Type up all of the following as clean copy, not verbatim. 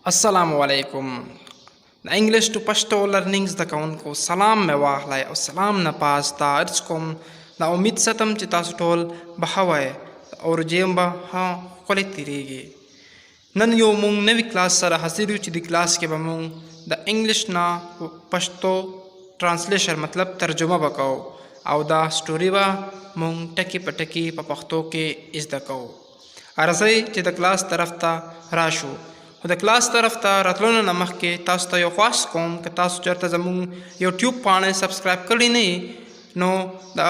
अस्सलाम वालेकुम। د انګلیش ټو پښتو لرنینګز د کوونکو سلام مې واخلای او سلام نه پاس دا ارز کوم دا امید ستم چې تاسو ټول بخوای او رجیم به ها خولې تیریږي. نن یو مونږ نوی کلاس سره حاضر یو چې د کلاس کې به مونږ د انګلیش نه پښتو ترانسلیشن مطلب ترجمه وکاو او دا سټوري به مونږ ټکی په ټکی په پښتو کې زده کوو. ارزئ چې د کلاس طرف ته راشو. خو د کلاس طرف ته راتلو نه مخکې تاسو ته یو خواست کوم که تاسو چېرته زموږ یوټیوب پاڼې سبسکرایب کړي نه نو د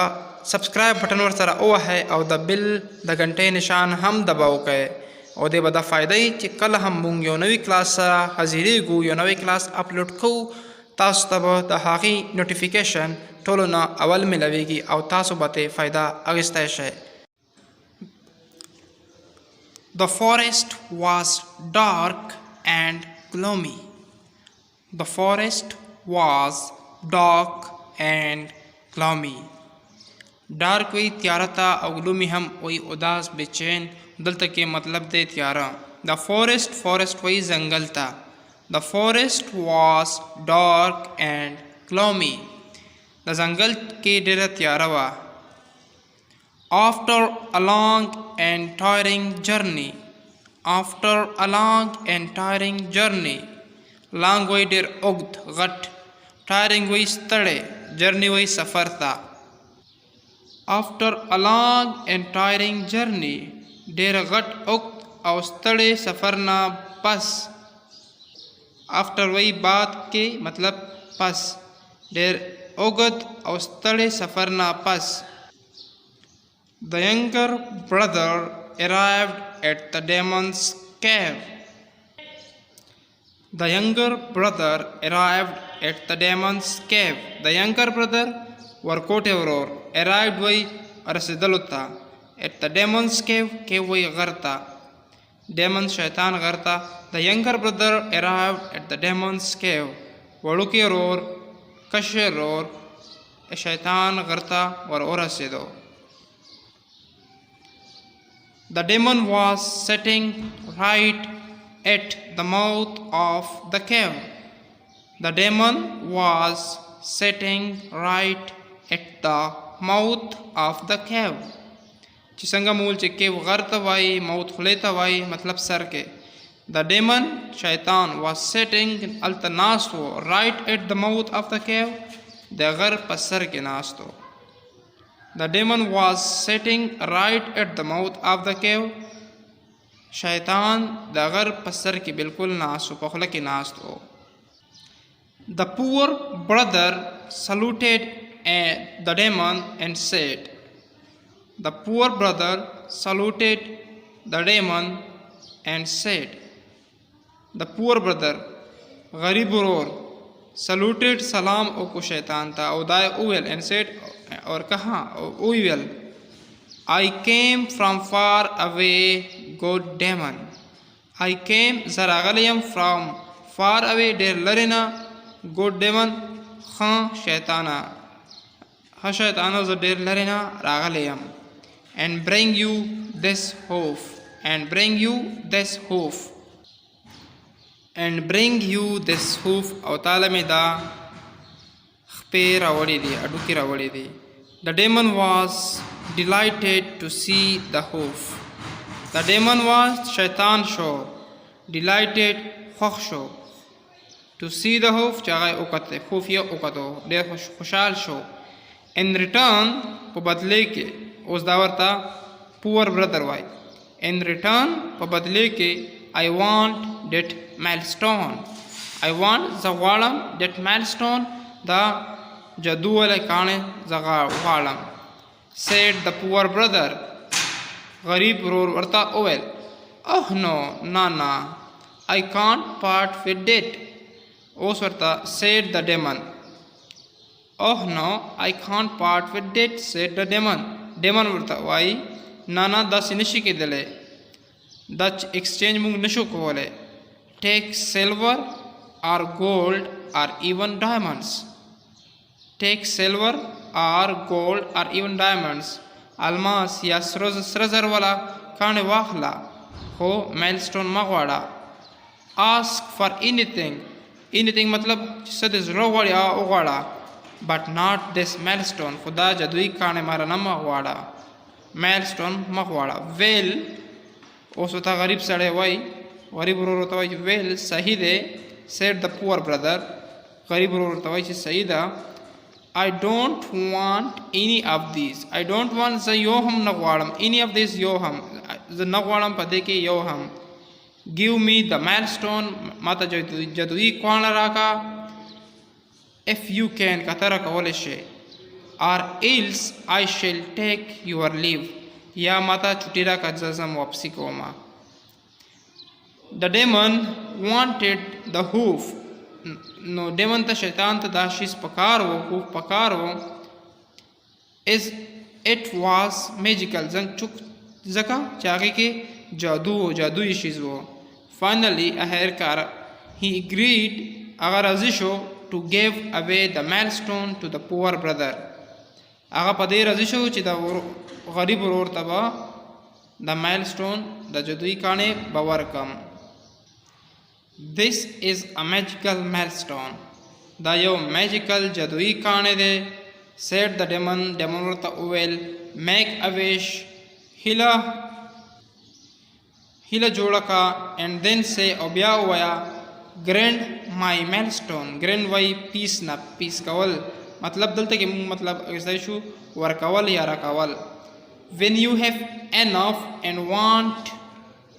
سبسکرایب بټن ورسره ووهئ او د بل د غنټۍ نشان هم دباو کړئ او دې به دا فایده وي چې کله هم موږ یو نوی کلاس سره حاضرېږو یو نوی کلاس اپلوډ کوو تاسو ته به د هغې نوټیفیکیشن ټولو نه اول ملویږي او تاسو به ترې فایده اخیستی شئ. The forest was dark and gloomy. The forest was dark and gloomy. Dark وی تیاره تا او gloomy هم وی اداس بچین دلته کې مطلب دی تیاره. The forest وی زنگل تا. The forest was dark and gloomy. د زنگل کې ډېره تیاره وه. After a long and tiring journey. Long way ډېر اوږد غټ tiring وی ستړی journey وی سفر ته. After a long and tiring journey ډېر غټ اوږد او ستړی سفر نه پس. After وی بعد کې مطلب پس ډېر اوږد او ستړی سفر نه پس. The younger brother arrived at the demon's cave. The younger brother arrived at the demon's cave. The younger brother ورکوټی ورور arrived وی رسېدلو ته at the demon's cave cave وی غر ته demon شیطان غر ته. The younger brother arrived at the demon's cave. وړوکی ورور کشر ورور شیطان غر ته ور ورسېدو. The demon was sitting right at the mouth of the cave. The demon was sitting right at the mouth of the cave. چې څنګه مول چې کیو غر ته وایي موت خولې ته وایي مطلب سر کې. The demon شیطان was sitting هلته ناست و right at the mouth of the cave د غر په سر کې ناست و. The demon was sitting right at the mouth of the cave. شیطان د غر په سر کې بالکل ناست و په خوله کې ناست و. The poor brother saluted the demon and said. The poor brother saluted the demon and said. The poor brother غریب ورور saluted سلام وکړو شیطان ته او دا یې وویل and said اور کہا ویل I came from far away good demon. I came زه راغلی یم from far away ډېر لرې نه good demon ښه شیطانه ښه شیطانه زه ډېر لرې نه راغلی یم and bring you this hoof او تاله مې دا خپې راوړې دي اډوکې راوړې دي. The demon was delighted to see the hoof. The demon was شیطان شو delighted خوښ شو to see the hoof چې هغه یې وکتلی hoof یې وکتو ډېر خوشحال شو. In return په بدلې کې اوس دا ورته poor brother وایي. In return په بدلې کې I want that milestone. I want زه غواړم that milestone دا جادو والی کاڼی زه غواړم. said the poor brother غریب ورور ورته وویل oh no نه I can't part with it. اوس ورته said the demon oh no I can't part with it said the demon ورته وایي نه داسې نشي کېدلی دا exchange موږ نشو کولی. take silver or gold or even diamonds. Take silver or gold or even diamonds. الماس یا سره زر والا کاڼې واخله خو میلسټون مه غواړه. ask for anything. anything مطلب څه د زړه غواړي هغه وغواړه. but not this milestone. خدا جادویي کاڼې ماره نه مه غواړه. milestone مه غواړه. well اوس ورته غریب سړی وایي، غریب ورور ورته وایي well صحیح دی. said the poor brother. غریب ورور ورته وایي چې صحیح ده. I don't want any of these. I don't want زه یو هم نه غواړم. any of these یو هم زه نه غواړم په دې کې یو هم. give me the milestone. ما ته جادویي کاڼه راکړه. if you can که ته راکولی شې. or else I shall take your leave. یا ما ته چټي راکړه زه ځم واپسي کوم. the demon wanted the hoof. نو ډیمن ته شیطان ته دا شیز پکار و، خوف پکار و. is it was magical. ځکه چې هغې کې جادو و، جادویي شیز و. finally اخرکار he agreed. هغه راضي شو to give away the milestone to the poor brother. هغه په دې راضي شو چې د غریب ورور ته به د milestone د جادویي کاڼې به ورکم. This is a magical milestone. دا یو magical جادویي کاڼی دی. said the demon. demon ورته وویل make a wish. هیله جوړه کا. and then say او بیا ووایه grant my milestone. grant وایي پیس نه، پیس کول. مطلب دلته کې موږ مطلب اخیستی شو ورکول یا راکول. when you have enough and want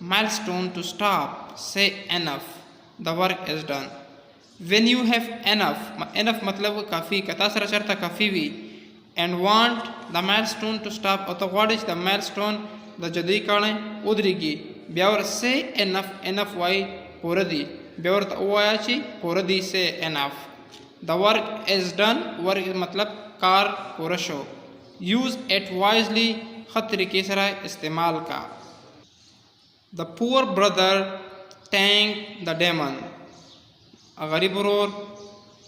milestone to stop say enough. the work is done. when you have enough مطلب کافی، که تا سره چېرته کافي وي. and want the milestone to stop او ته غواړې چې د milestone د جادویي کاڼی ودرېږي. بیا ور say enough وایي پوره دي. بیا ورته ووایه چې پوره دي. say enough. the work is done. work مطلب کار پوره شو. use it wisely. ښه طریقې سره استعمال کا. the poor brother thank the demon. غریب ورور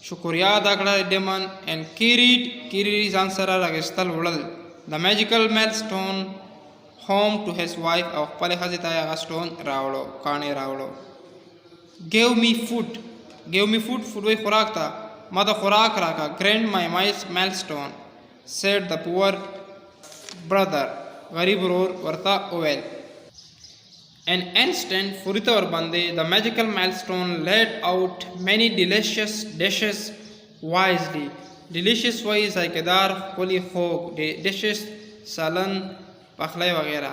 شکریا ادا کړه demon and carried ځان سره راغستل وړل the magical milestone home to his wife. او خپلې ښځې ته یې هغه stone راوړو، کاڼی راوړو. give me food وایي خوراک ته. ما ته خوراک راکړه. grant my milestone said the poor brother. غریب ورور ورته وویل. an instant فوري طور باندې the magical milestone laid out many delicious dishes wisely. delicious وایي ذایقه‌دار، ښکلي، خوږ. dishes سالن، پخلی وغیره.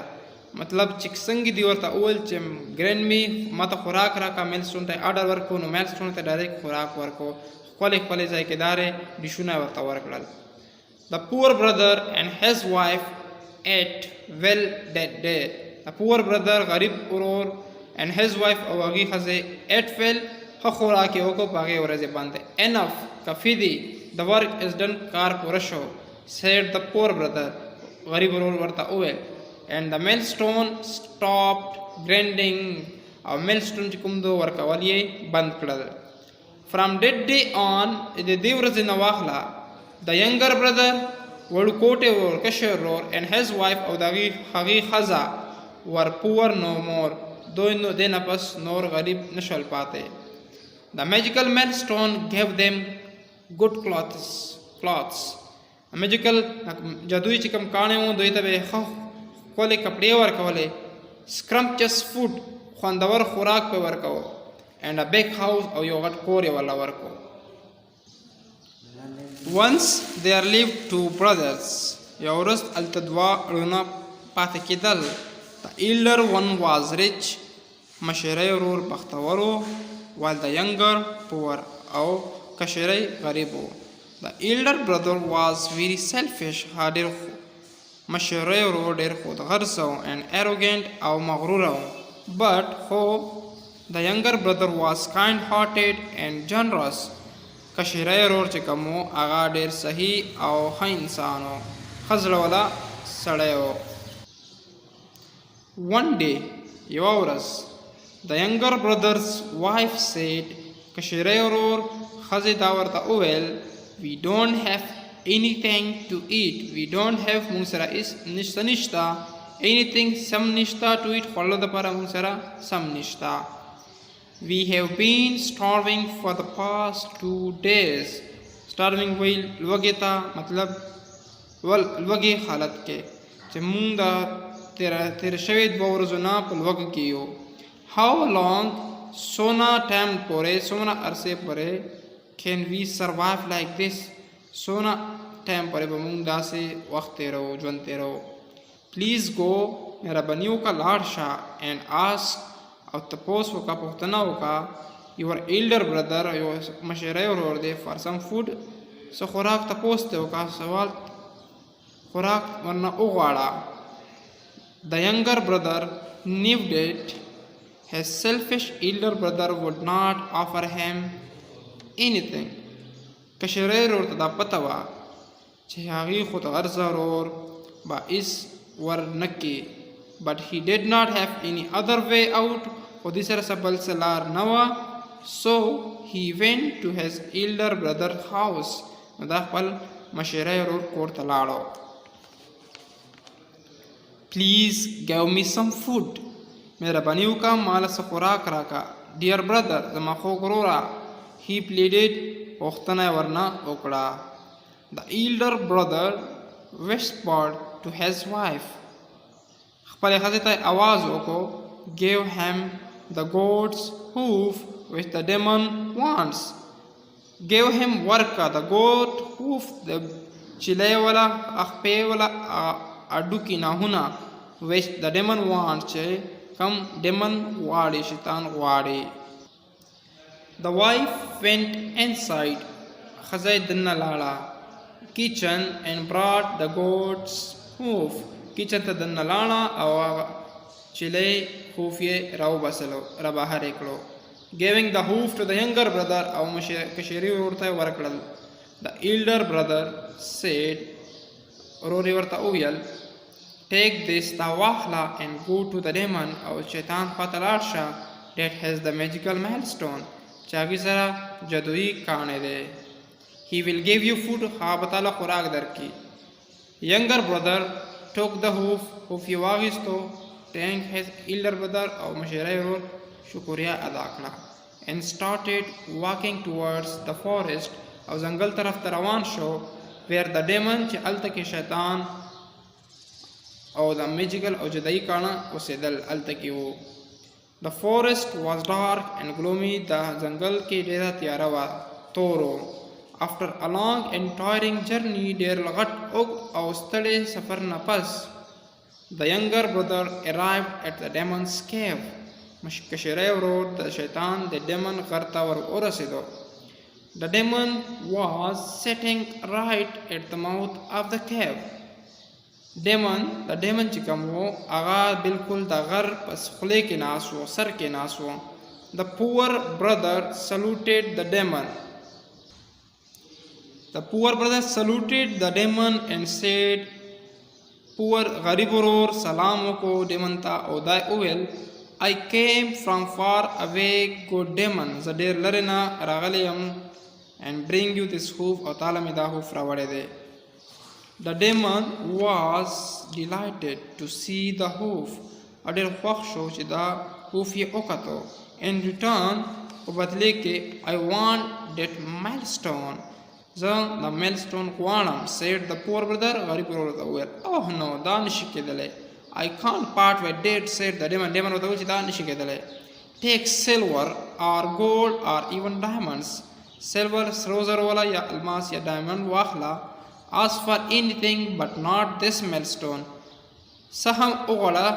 مطلب چې څنګه دي ورته وویل چې ګرین می ما ته خوراک راکړه. میلسټون ته آرډر ورکړو نو میلسټون ته ډایرکټ خوراک ورکړو. ښکلې ذایقه‌دارې ډیشونه ورته ورکړل. the poor brother and his wife ate well that day. the poor brother غریب ورور and his wife او هغې ښځې ate well ښه خوراک یې وکړو په هغې ورځې باندې. enough کافي دي. the work is done کار پوره شو. said the poor brother. غریب ورور ورته وویل. and the millstone stopped grinding. او millstone چې کوم دو ورکول یې بند کړل. from that day on د دې ورځې نه واخله the younger brother وړوکوټی ورور کشر ورور and his wife او د هغې ښځه were poor no more. دوی نو دې نه پس نور غریب نشول پاتې. the magical millstone gave them good clothes. magical جادویي چې کوم کاڼی وو دوی ته به یې ښه ښکلې کپړې ورکولې. scrumptious food خوندور خوراک پې ورکوو. and a big house او یو غټ کور یې ورله ورکو. once there lived two brothers. یو ورځ هلته دوه وروڼه پاتې کېدل. the elder one was rich. مشری ورور بختور و. while the younger poor. او کشری غریب و. the elder brother was very selfish. ډېر مشری ورور ډېر خودغرضه و and arrogant او مغروره و. but خو the younger brother was kind hearted and generous. کشری ورور چې کوم و هغه ډېر صحیح او ښه انسان و، ښه زړه والا سړی و. one day یوه ورځ the younger brother's wife said. کشری ورور ښځې دا ورته وویل we don't have anything to eat. we don't have مونږ سره نشته anything سم نشته to eat خوړلو دپاره مونږ سره سم نشته. We have been starving for the past 2 days. Starving ویل لوږې ته مطلب لوږې حالت کې چې مونږ د تیر شوي 2 ورځو نه په لوږه کې یو. How long څونه ټایم پورې څومره عرصې پورې can we survive like this څونه ټایم پورې به مونږ داسې وخت تیرو ژوند تیرو. Please go مهرباني وکړه لاړ شه and ask او تپوس وکړه پوښتنه وکړه your elder brother یو مشری ورور دی for some food څه خوراک تپوس ته وکړه سوال خوراک ورنه وغواړه. The younger brother knew that his selfish elder brother would not offer him anything. کشری ورور ته دا پته وه چې هغې خو د غرضه ورور به هېڅ ورنکړي. But he did not have any other way out. خو دې سره څه بل څه لار نه وه. So he went to his elder brother's house. نو دا خپل مشری ورور کور ته لاړو. Please give me some food. مهرباني وکړه ماله څه خوراک راکړه. Dear brother زما خوږ وروره. He pleaded غوښتنه یې ورنه وکړه. The elder brother whispered to his wife. خپلې ښځې ته یې آواز وکړو. Give him the goat's hoof which the demon wants. Give him ورکه the goat hoof د چیلۍ والا خپې والا اډوکي ناهونه which the demon wants چې کم demon غواړي شیطان غواړي. The wife went inside. ښځه یې دننه لاړه kitchen and brought the goat's hoof. کچن ته دننه لاړه او هغه چیلۍ هوف یې راوباسلو رابهر یې کړو. Giving the hoof to the younger brother او کشري ورور ته یې ورکړل. The elder brother said ورور یې ورته وویل take this دا واخله and go to the demon او شیطان خواته لاړ شه. That has the magical milestone چې هغې سره جادویي کاڼی دی. He will give you food هغه به تاله خوراک درکړي. Younger brother took the hoof یې واخیستو. Thank his elder brother او مشری ورور شکریا ادا کړه. And started walking towards the forest او ځنګل طرف ته روان شو. Where the demon چې هلته کې شیطان او د میجیکل او جدایي کاڼه اوسېدل هلته کې وو. The forest was dark and gloomy. د ځنګل کې ډېره تیاره وه تورو. After a long and tiring journey ډېر غټ اوږد او ستړی سفر نه پس the younger brother arrived at the demon's cave. کشری ورور د شیطان د demon غر ته ور ورسېدو. The demon was sitting right at the mouth of the cave. د demon چې کوم و هغه بالکل د غر په خولې کې ناست و سر کې ناست و. The poor brother saluted the demon. The poor brother saluted the demon and said poor غریب ورور سلام وکړو demon ته او دا وویل I came from far away good demon. زه ډېر لرې نه راغلی یم and bring you this hoof او تاله مې دا هوف راوړی دی. The demon was delighted to see the hoof. ډېر خوښ شو چې دا هوف یې وکتو. In return په بدلې کې I want that milestone. زه د milestone غواړم. said the poor brother غریب ورور ته وویل oh no دا نشي کېدلی. I can't part with that said the demon. demon ورته وویل چې دا نشي کېدلی. take silver or gold or even diamonds. silver سرو زرو والا یا الماس یا diamond واخله. ask for anything but not this milestone. څه هم وغواړه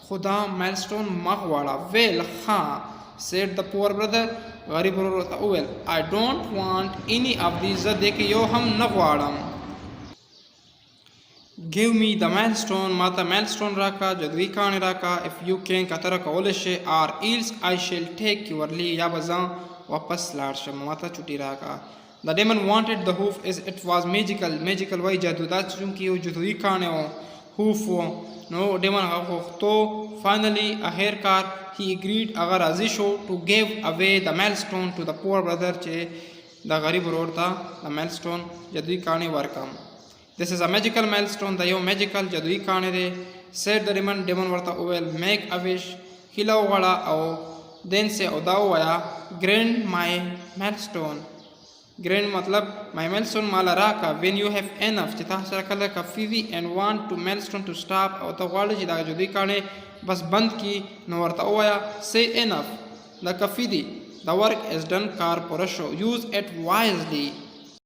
خو دا milestone مه غواړه. well ښه said the poor brother غریب ورور ته وویل I don't want any of these. زه دې کې یو هم نه غواړم. give me the milestone. ما ته milestone راکړه جادویي کاڼی راکړه. if you can که ته راکولی شې or else I shall take your leave. یا به زه واپس لاړ شم ما ته چوټي راکړه. The demon wanted the hoof as it was magical. magical وایي جادو دا چونکې یو جادویي کاڼی و hoof و نو demon هغه غوښتو. finally آخرکار he agreed هغه راضي شو to give away the milestone to the poor brother چې د غریب ورور ته د milestone جادویي کاڼی ورکړم. this is a magical milestone. دا یو magical جادویي کاڼی دی. said the demon. demon ورته وویل make a wish هیله وغواړه او then say او دا ووایا grind my milestone. grind مطلب my milestone مالا راکا when you have enough چې تاسو سره کله کافي وي and want to milestone to stop او ته غواړې چې دا جدي کاڼې بس بند کی نو ورته ووایا say enough دا کافي دي. The work is done کار پوره شو. use it wisely